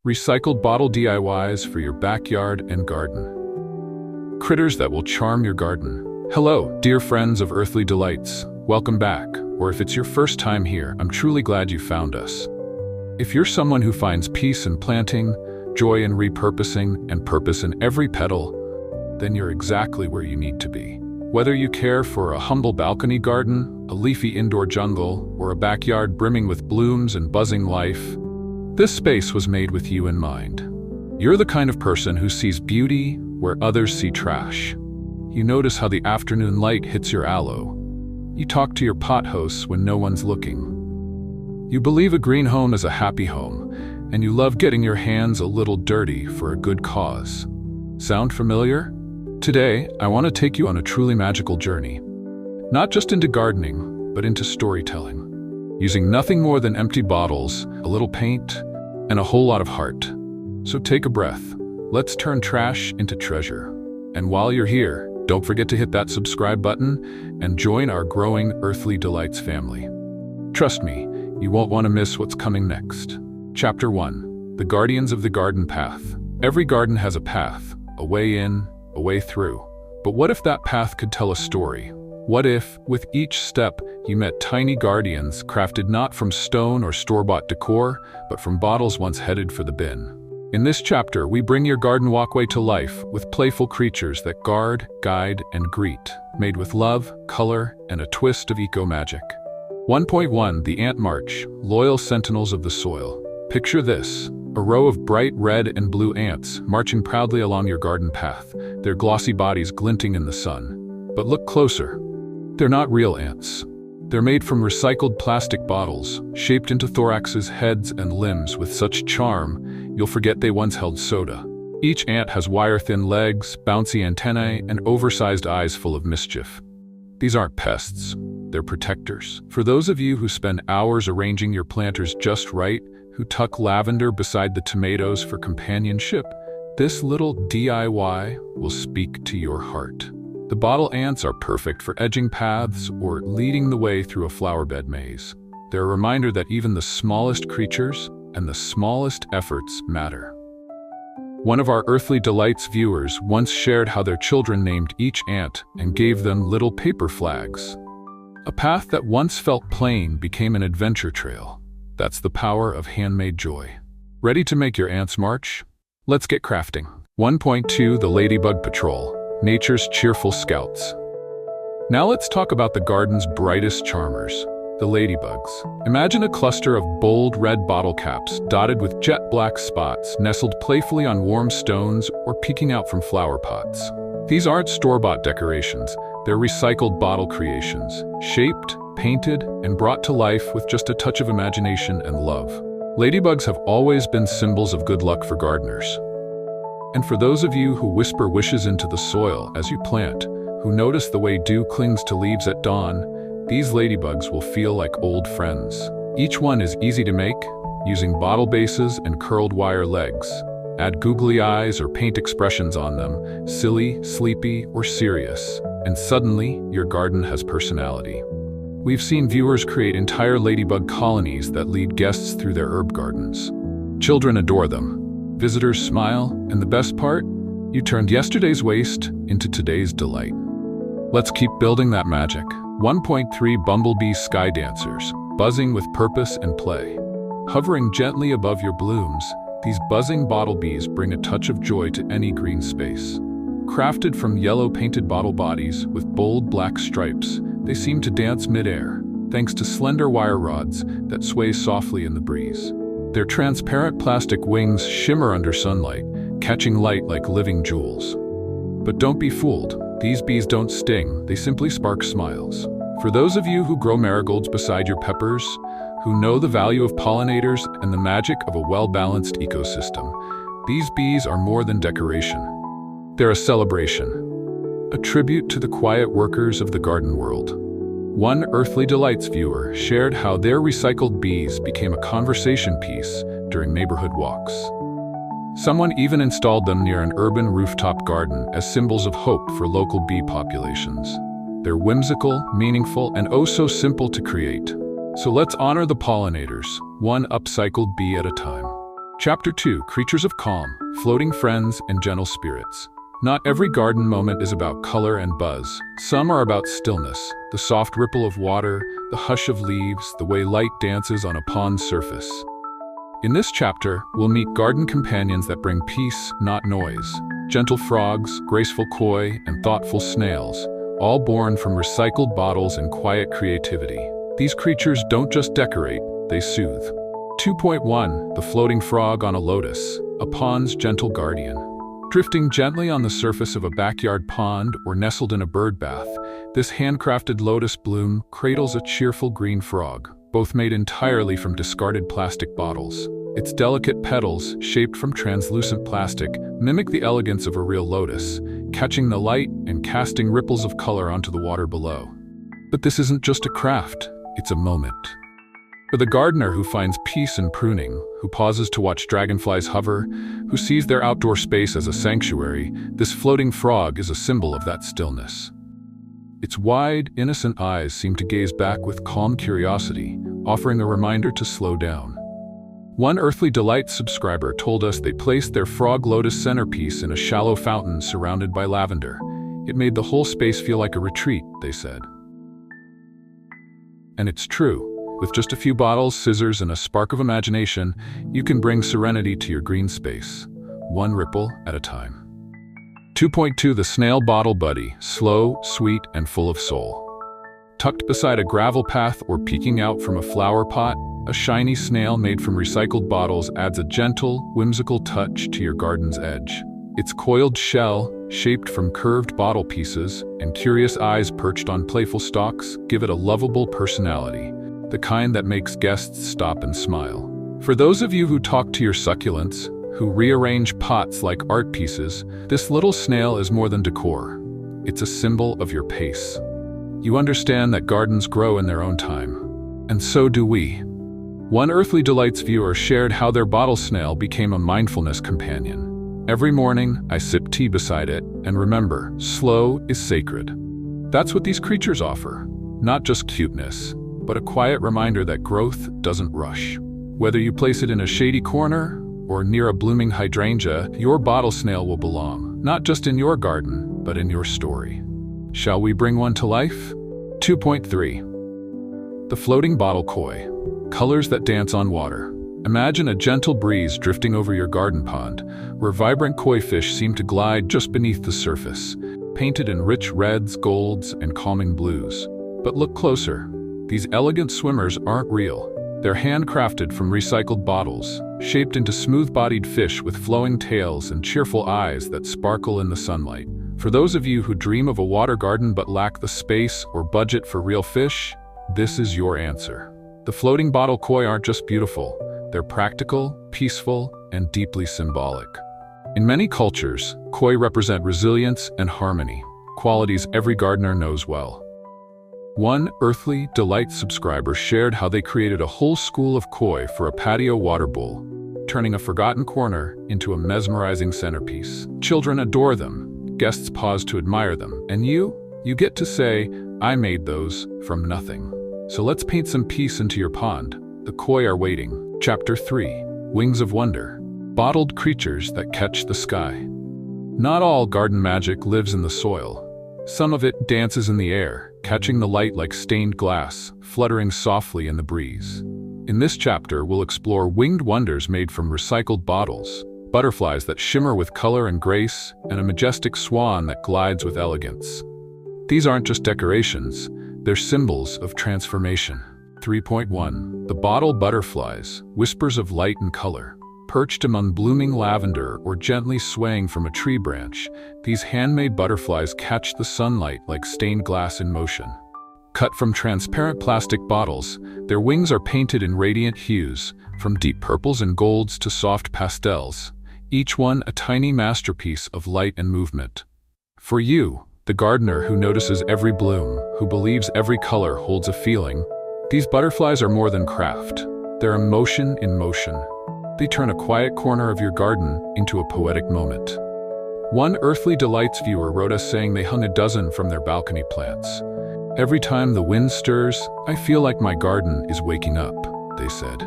Recycled bottle DIYs for your backyard and garden. Critters that will charm your garden. Hello, dear friends of Earthly Delights. Welcome back, or if it's your first time here, I'm truly glad you found us. If you're someone who finds peace in planting, joy in repurposing, and purpose in every petal, then you're exactly where you need to be. Whether you care for a humble balcony garden, a leafy indoor jungle, or a backyard brimming with blooms and buzzing life, this space was made with you in mind. You're the kind of person who sees beauty where others see trash. You notice how the afternoon light hits your aloe. You talk to your pot hosts when no one's looking. You believe a green home is a happy home, and you love getting your hands a little dirty for a good cause. Sound familiar? Today, I want to take you on a truly magical journey. Not just into gardening, but into storytelling. Using nothing more than empty bottles, a little paint, and a whole lot of heart. So take a breath. Let's turn trash into treasure. And while you're here, don't forget to hit that subscribe button and join our growing Earthly Delights family. Trust me, you won't want to miss what's coming next. Chapter 1. The Guardians of the Garden Path. Every garden has a path, a way in, a way through. But what if that path could tell a story? What if, with each step, you met tiny guardians crafted not from stone or store-bought decor, but from bottles once headed for the bin? In this chapter, we bring your garden walkway to life with playful creatures that guard, guide, and greet, made with love, color, and a twist of eco-magic. 1.1 The Ant March, Loyal Sentinels of the Soil. Picture this: a row of bright red and blue ants marching proudly along your garden path, their glossy bodies glinting in the sun. But look closer. They're not real ants. They're made from recycled plastic bottles, shaped into thoraxes, heads, and limbs with such charm, you'll forget they once held soda. Each ant has wire-thin legs, bouncy antennae, and oversized eyes full of mischief. These aren't pests, they're protectors. For those of you who spend hours arranging your planters just right, who tuck lavender beside the tomatoes for companionship, this little DIY will speak to your heart. The bottle ants are perfect for edging paths or leading the way through a flowerbed maze. They're a reminder that even the smallest creatures and the smallest efforts matter. One of our Earthly Delights viewers once shared how their children named each ant and gave them little paper flags. A path that once felt plain became an adventure trail. That's the power of handmade joy. Ready to make your ants march? Let's get crafting. 1.2 The Ladybug Patrol. Nature's cheerful scouts. Now let's talk about the garden's brightest charmers, the ladybugs. Imagine a cluster of bold red bottle caps dotted with jet black spots nestled playfully on warm stones or peeking out from flower pots. These aren't store-bought decorations, they're recycled bottle creations, shaped, painted, and brought to life with just a touch of imagination and love. Ladybugs have always been symbols of good luck for gardeners. And for those of you who whisper wishes into the soil as you plant, who notice the way dew clings to leaves at dawn, these ladybugs will feel like old friends. Each one is easy to make, using bottle bases and curled wire legs. Add googly eyes or paint expressions on them, silly, sleepy, or serious, and suddenly your garden has personality. We've seen viewers create entire ladybug colonies that lead guests through their herb gardens. Children adore them. Visitors smile, and the best part? You turned yesterday's waste into today's delight. Let's keep building that magic. 1.3 Bumblebee Sky Dancers, buzzing with purpose and play. Hovering gently above your blooms, these buzzing bottle bees bring a touch of joy to any green space. Crafted from yellow painted bottle bodies with bold black stripes, they seem to dance mid-air, thanks to slender wire rods that sway softly in the breeze. Their transparent plastic wings shimmer under sunlight, catching light like living jewels. But don't be fooled. These bees don't sting, they simply spark smiles. For those of you who grow marigolds beside your peppers, who know the value of pollinators and the magic of a well-balanced ecosystem, these bees are more than decoration. They're a celebration, a tribute to the quiet workers of the garden world. One Earthly Delights viewer shared how their recycled bees became a conversation piece during neighborhood walks. Someone even installed them near an urban rooftop garden as symbols of hope for local bee populations. They're whimsical, meaningful, and oh so simple to create. So let's honor the pollinators, one upcycled bee at a time. Chapter 2, Creatures of Calm, Floating Friends and Gentle Spirits. Not every garden moment is about color and buzz. Some are about stillness, the soft ripple of water, the hush of leaves, the way light dances on a pond's surface. In this chapter, we'll meet garden companions that bring peace, not noise. Gentle frogs, graceful koi, and thoughtful snails, all born from recycled bottles and quiet creativity. These creatures don't just decorate, they soothe. 2.1 The Floating Frog on a Lotus, a pond's gentle guardian. Drifting gently on the surface of a backyard pond or nestled in a bird bath, this handcrafted lotus bloom cradles a cheerful green frog, both made entirely from discarded plastic bottles. Its delicate petals, shaped from translucent plastic, mimic the elegance of a real lotus, catching the light and casting ripples of color onto the water below. But this isn't just a craft, it's a moment. For the gardener who finds peace in pruning, who pauses to watch dragonflies hover, who sees their outdoor space as a sanctuary, this floating frog is a symbol of that stillness. Its wide, innocent eyes seem to gaze back with calm curiosity, offering a reminder to slow down. One Earthly Delights subscriber told us they placed their frog lotus centerpiece in a shallow fountain surrounded by lavender. It made the whole space feel like a retreat, they said. And it's true. With just a few bottles, scissors, and a spark of imagination, you can bring serenity to your green space, one ripple at a time. 2.2 The Snail Bottle Buddy, slow, sweet, and full of soul. Tucked beside a gravel path or peeking out from a flower pot, a shiny snail made from recycled bottles adds a gentle, whimsical touch to your garden's edge. Its coiled shell, shaped from curved bottle pieces, and curious eyes perched on playful stalks give it a lovable personality, the kind that makes guests stop and smile. For those of you who talk to your succulents, who rearrange pots like art pieces, this little snail is more than decor. It's a symbol of your pace. You understand that gardens grow in their own time. And so do we. One Earthly Delights viewer shared how their bottle snail became a mindfulness companion. Every morning, I sip tea beside it, and remember, slow is sacred. That's what these creatures offer. Not just cuteness, but a quiet reminder that growth doesn't rush. Whether you place it in a shady corner or near a blooming hydrangea, your bottle snail will belong, not just in your garden, but in your story. Shall we bring one to life? 2.3 The Floating Bottle Koi, colors that dance on water. Imagine a gentle breeze drifting over your garden pond, where vibrant koi fish seem to glide just beneath the surface, painted in rich reds, golds, and calming blues. But look closer. These elegant swimmers aren't real. They're handcrafted from recycled bottles, shaped into smooth-bodied fish with flowing tails and cheerful eyes that sparkle in the sunlight. For those of you who dream of a water garden but lack the space or budget for real fish, this is your answer. The floating bottle koi aren't just beautiful, they're practical, peaceful, and deeply symbolic. In many cultures, koi represent resilience and harmony, qualities every gardener knows well. One Earthly Delights subscriber shared how they created a whole school of koi for a patio water bowl, turning a forgotten corner into a mesmerizing centerpiece. Children adore them, guests pause to admire them, and you get to say, I made those from nothing. So let's paint some peace into your pond. The koi are waiting. Chapter 3 Wings of Wonder, bottled creatures that catch the sky. Not all garden magic lives in the soil. Some of it dances in the air, catching the light like stained glass, fluttering softly in the breeze. In this chapter, we'll explore winged wonders made from recycled bottles, butterflies that shimmer with color and grace, and a majestic swan that glides with elegance. These aren't just decorations, they're symbols of transformation. 3.1 The Bottle Butterflies, whispers of light and color. Perched among blooming lavender or gently swaying from a tree branch, these handmade butterflies catch the sunlight like stained glass in motion. Cut from transparent plastic bottles, their wings are painted in radiant hues, from deep purples and golds to soft pastels, each one a tiny masterpiece of light and movement. For you, the gardener who notices every bloom, who believes every color holds a feeling, these butterflies are more than craft. They're emotion in motion. They turn a quiet corner of your garden into a poetic moment. One Earthly Delights viewer wrote us saying they hung a dozen from their balcony plants. Every time the wind stirs, I feel like my garden is waking up, they said.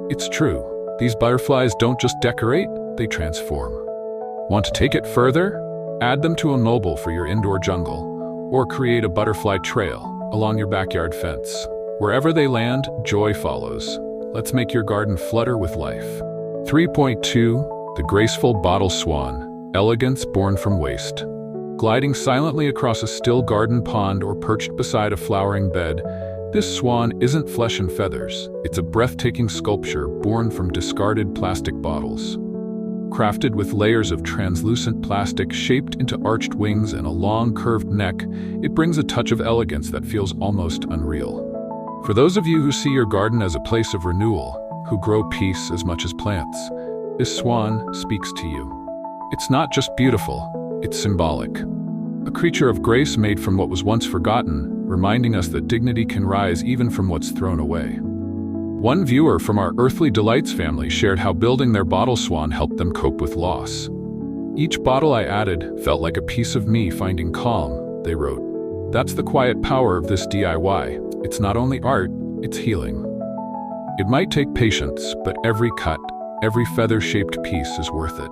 It's true. These butterflies don't just decorate, they transform. Want to take it further? Add them to a mobile for your indoor jungle, or create a butterfly trail along your backyard fence. Wherever they land, joy follows. Let's make your garden flutter with life. 3.2. The graceful bottle swan, elegance born from waste. Gliding silently across a still garden pond or perched beside a flowering bed, this swan isn't flesh and feathers. It's a breathtaking sculpture born from discarded plastic bottles. Crafted with layers of translucent plastic shaped into arched wings and a long, curved neck, it brings a touch of elegance that feels almost unreal. For those of you who see your garden as a place of renewal, who grow peace as much as plants, this swan speaks to you. It's not just beautiful, it's symbolic. A creature of grace made from what was once forgotten, reminding us that dignity can rise even from what's thrown away. One viewer from our Earthly Delights family shared how building their bottle swan helped them cope with loss. Each bottle I added felt like a piece of me finding calm, they wrote. That's the quiet power of this DIY. It's not only art, it's healing. It might take patience, but every cut, every feather-shaped piece is worth it.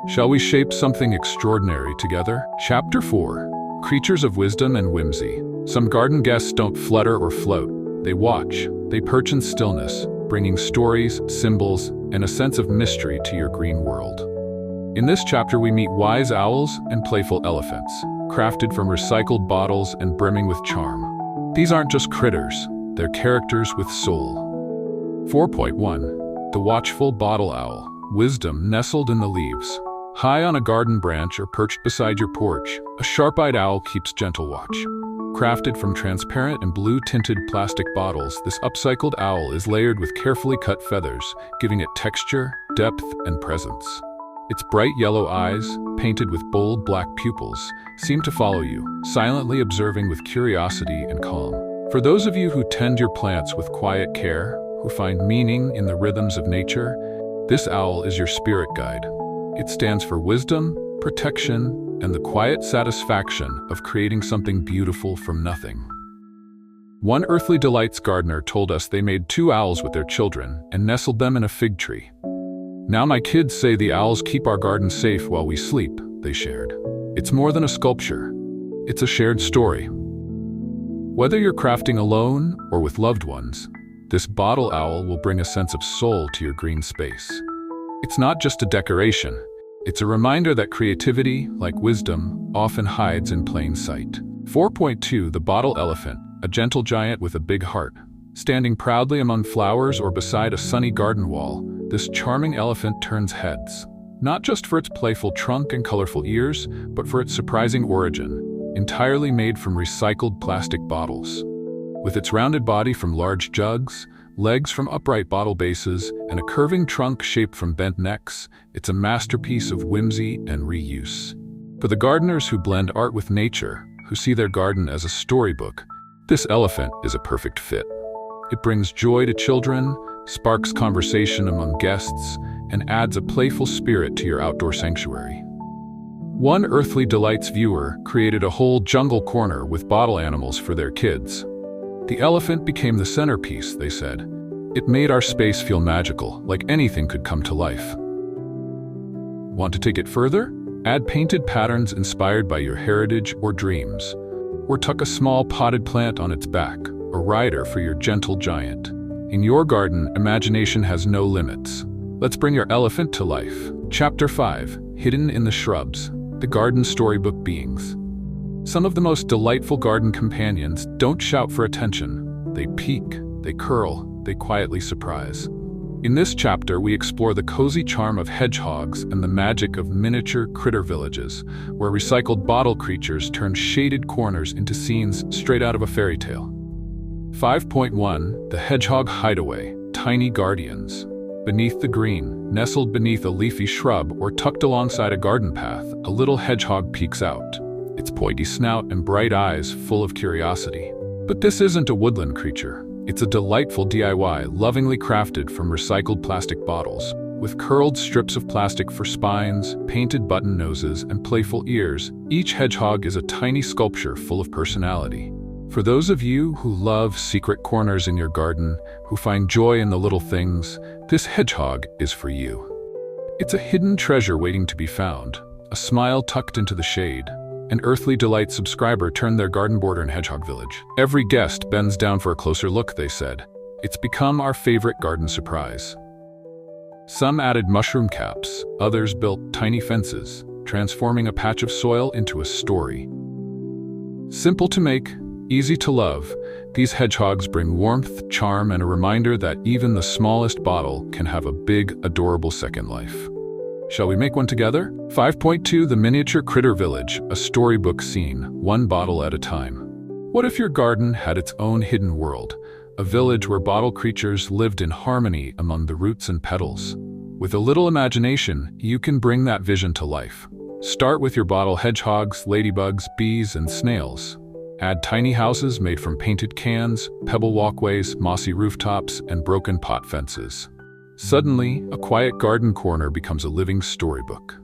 Shall we shape something extraordinary together? Chapter 4. Creatures of Wisdom and Whimsy. Some garden guests don't flutter or float. They watch. They perch in stillness, bringing stories, symbols, and a sense of mystery to your green world. In this chapter we meet wise owls and playful elephants, crafted from recycled bottles and brimming with charm. These aren't just critters, they're characters with soul. 4.1. The watchful bottle owl. Wisdom nestled in the leaves. High on a garden branch or perched beside your porch, a sharp-eyed owl keeps gentle watch. Crafted from transparent and blue-tinted plastic bottles, this upcycled owl is layered with carefully cut feathers, giving it texture, depth, and presence. Its bright yellow eyes, painted with bold black pupils, seem to follow you, silently observing with curiosity and calm. For those of you who tend your plants with quiet care, who find meaning in the rhythms of nature, this owl is your spirit guide. It stands for wisdom, protection, and the quiet satisfaction of creating something beautiful from nothing. One Earthly Delights gardener told us they made 2 owls with their children and nestled them in a fig tree. Now my kids say the owls keep our garden safe while we sleep, they shared. It's more than a sculpture. It's a shared story. Whether you're crafting alone or with loved ones, this bottle owl will bring a sense of soul to your green space. It's not just a decoration. It's a reminder that creativity, like wisdom, often hides in plain sight. 4.2. The bottle elephant, a gentle giant with a big heart. Standing proudly among flowers or beside a sunny garden wall, this charming elephant turns heads. Not just for its playful trunk and colorful ears, but for its surprising origin, entirely made from recycled plastic bottles. With its rounded body from large jugs, legs from upright bottle bases, and a curving trunk shaped from bent necks, it's a masterpiece of whimsy and reuse. For the gardeners who blend art with nature, who see their garden as a storybook, this elephant is a perfect fit. It brings joy to children, sparks conversation among guests, and adds a playful spirit to your outdoor sanctuary. One Earthly Delights viewer created a whole jungle corner with bottle animals for their kids. The elephant became the centerpiece, they said. It made our space feel magical, like anything could come to life. Want to take it further? Add painted patterns inspired by your heritage or dreams. Or tuck a small potted plant on its back, a rider for your gentle giant. In your garden, imagination has no limits. Let's bring your elephant to life. Chapter 5. Hidden in the Shrubs. The Garden Storybook Beings. Some of the most delightful garden companions don't shout for attention. They peek, they curl, they quietly surprise. In this chapter, we explore the cozy charm of hedgehogs and the magic of miniature critter villages, where recycled bottle creatures turn shaded corners into scenes straight out of a fairy tale. 5.1. The Hedgehog Hideaway. Tiny Guardians. Beneath the green, nestled beneath a leafy shrub or tucked alongside a garden path, a little hedgehog peeks out. Its pointy snout and bright eyes full of curiosity. But this isn't a woodland creature. It's a delightful DIY, lovingly crafted from recycled plastic bottles. With curled strips of plastic for spines, painted button noses, and playful ears, each hedgehog is a tiny sculpture full of personality. For those of you who love secret corners in your garden, who find joy in the little things, This hedgehog is for you. It's a hidden treasure waiting to be found, a smile tucked into the shade. An Earthly Delight subscriber turned their garden border in Hedgehog Village. Every guest bends down for a closer look, they said. It's become our favorite garden surprise. Some added mushroom caps, others built tiny fences, transforming a patch of soil into a story. Simple to make, easy to love, these hedgehogs bring warmth, charm, and a reminder that even the smallest bottle can have a big, adorable second life. Shall we make one together? 5.2 The Miniature Critter Village, a storybook scene, one bottle at a time. What if your garden had its own hidden world, a village where bottle creatures lived in harmony among the roots and petals? With a little imagination, you can bring that vision to life. Start with your bottle hedgehogs, ladybugs, bees, and snails. Add tiny houses made from painted cans, pebble walkways, mossy rooftops, and broken pot fences. Suddenly, a quiet garden corner becomes a living storybook.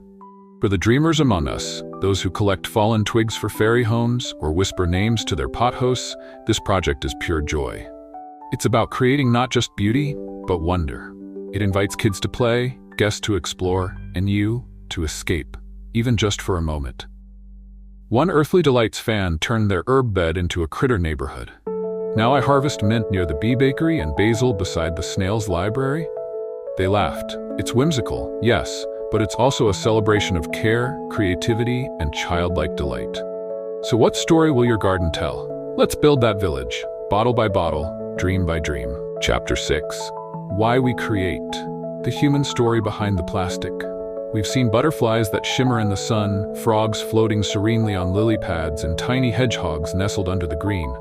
For the dreamers among us, those who collect fallen twigs for fairy homes or whisper names to their pot hosts, this project is pure joy. It's about creating not just beauty, but wonder. It invites kids to play, guests to explore, and you to escape, even just for a moment. One Earthly Delights fan turned their herb bed into a critter neighborhood. Now I harvest mint near the bee bakery and basil beside the snail's library. They laughed. It's whimsical, yes, but it's also a celebration of care, creativity, and childlike delight. So what story will your garden tell? Let's build that village, bottle by bottle, dream by dream. Chapter 6. Why we create. The human story behind the plastic. We've seen butterflies that shimmer in the sun, frogs floating serenely on lily pads, and tiny hedgehogs nestled under the green.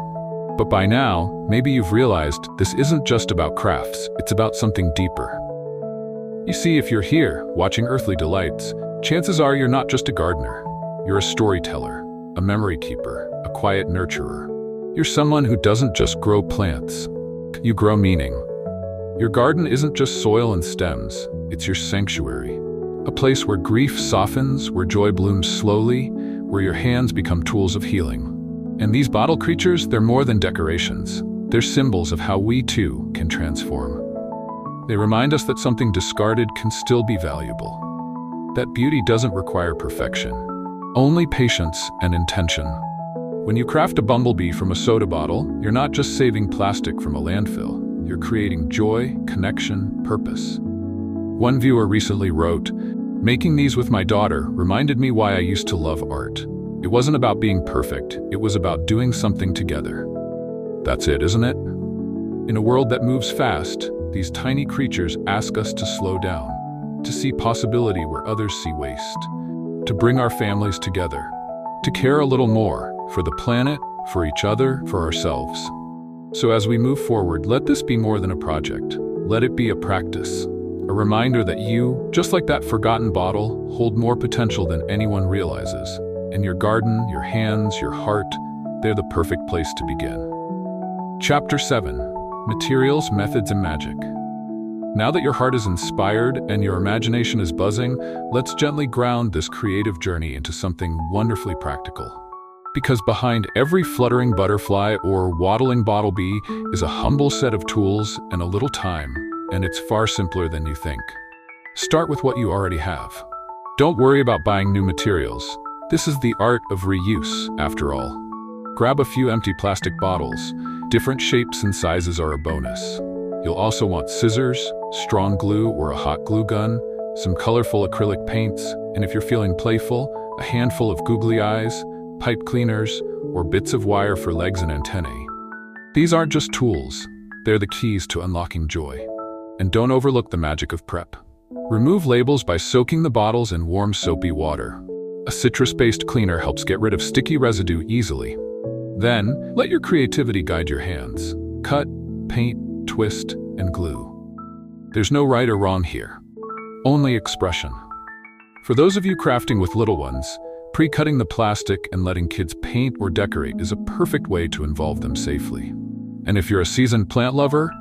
But by now, maybe you've realized this isn't just about crafts, it's about something deeper. You see, if you're here, watching Earthly Delights, chances are you're not just a gardener. You're a storyteller, a memory keeper, a quiet nurturer. You're someone who doesn't just grow plants. You grow meaning. Your garden isn't just soil and stems, it's your sanctuary. A place where grief softens, where joy blooms slowly, where your hands become tools of healing. And these bottle creatures, they're more than decorations. They're symbols of how we too can transform. They remind us that something discarded can still be valuable. That beauty doesn't require perfection, only patience and intention. When you craft a bumblebee from a soda bottle, you're not just saving plastic from a landfill. You're creating joy, connection, purpose. One viewer recently wrote, "Making these with my daughter reminded me why I used to love art. It wasn't about being perfect, it was about doing something together." That's it, isn't it? In a world that moves fast, these tiny creatures ask us to slow down, to see possibility where others see waste, to bring our families together, to care a little more for the planet, for each other, for ourselves. So as we move forward, let this be more than a project. Let it be a practice. A reminder that you, just like that forgotten bottle, hold more potential than anyone realizes. And your garden, your hands, your heart, they're the perfect place to begin. Chapter 7. Materials, Methods, and Magic. Now that your heart is inspired and your imagination is buzzing, let's gently ground this creative journey into something wonderfully practical. Because behind every fluttering butterfly or waddling bottle bee is a humble set of tools and a little time. And it's far simpler than you think. Start with what you already have. Don't worry about buying new materials. This is the art of reuse, after all. Grab a few empty plastic bottles. Different shapes and sizes are a bonus. You'll also want scissors, strong glue or a hot glue gun, some colorful acrylic paints, and if you're feeling playful, a handful of googly eyes, pipe cleaners, or bits of wire for legs and antennae. These aren't just tools. They're the keys to unlocking joy. And don't overlook the magic of prep. Remove labels by soaking the bottles in warm soapy water. A citrus-based cleaner helps get rid of sticky residue easily. Then, let your creativity guide your hands. Cut, paint, twist, and glue. There's no right or wrong here. Only expression. For those of you crafting with little ones, pre-cutting the plastic and letting kids paint or decorate is a perfect way to involve them safely. And if you're a seasoned plant lover,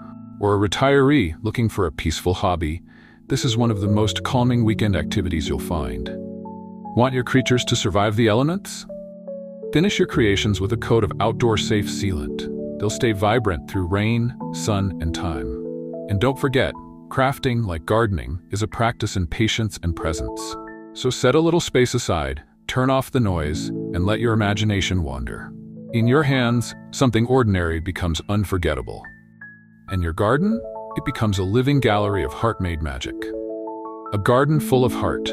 or a retiree looking for a peaceful hobby, this is one of the most calming weekend activities you'll find. Want your creatures to survive the elements? Finish your creations with a coat of outdoor-safe sealant. They'll stay vibrant through rain, sun, and time. And don't forget, Crafting, like gardening, is a practice in patience and presence. So set a little space aside, turn off the noise, and let your imagination wander. In your hands, something ordinary becomes unforgettable. And your garden? It becomes a living gallery of heart-made magic. A garden full of heart,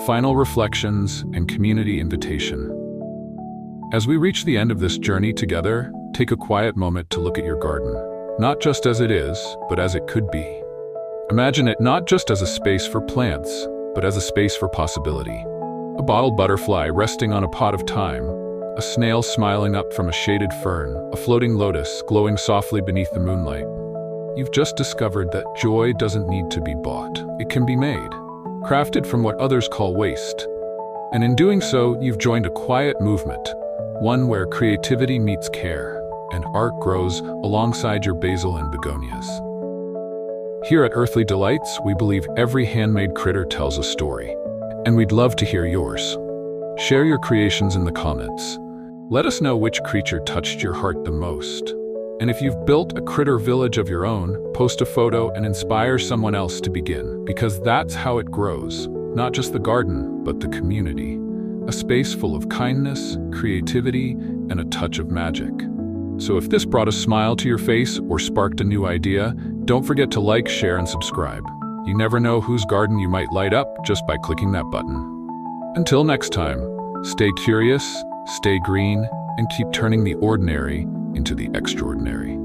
final reflections, and community invitation. As we reach the end of this journey together, take a quiet moment to look at your garden, not just as it is, but as it could be. Imagine it not just as a space for plants, but as a space for possibility. A bottled butterfly resting on a pot of thyme, a snail smiling up from a shaded fern, a floating lotus glowing softly beneath the moonlight. You've just discovered that joy doesn't need to be bought. It can be made, crafted from what others call waste. And in doing so, you've joined a quiet movement, one where creativity meets care, and art grows alongside your basil and begonias. Here at Earthly Delights, we believe every handmade critter tells a story, and we'd love to hear yours. Share your creations in the comments. Let us know which creature touched your heart the most. And if you've built a critter village of your own, post a photo and inspire someone else to begin, because that's how it grows. Not just the garden, but the community. A space full of kindness, creativity, and a touch of magic. So if this brought a smile to your face or sparked a new idea, don't forget to like, share, and subscribe. You never know whose garden you might light up just by clicking that button. Until next time, stay curious, stay green, and keep turning the ordinary into the extraordinary.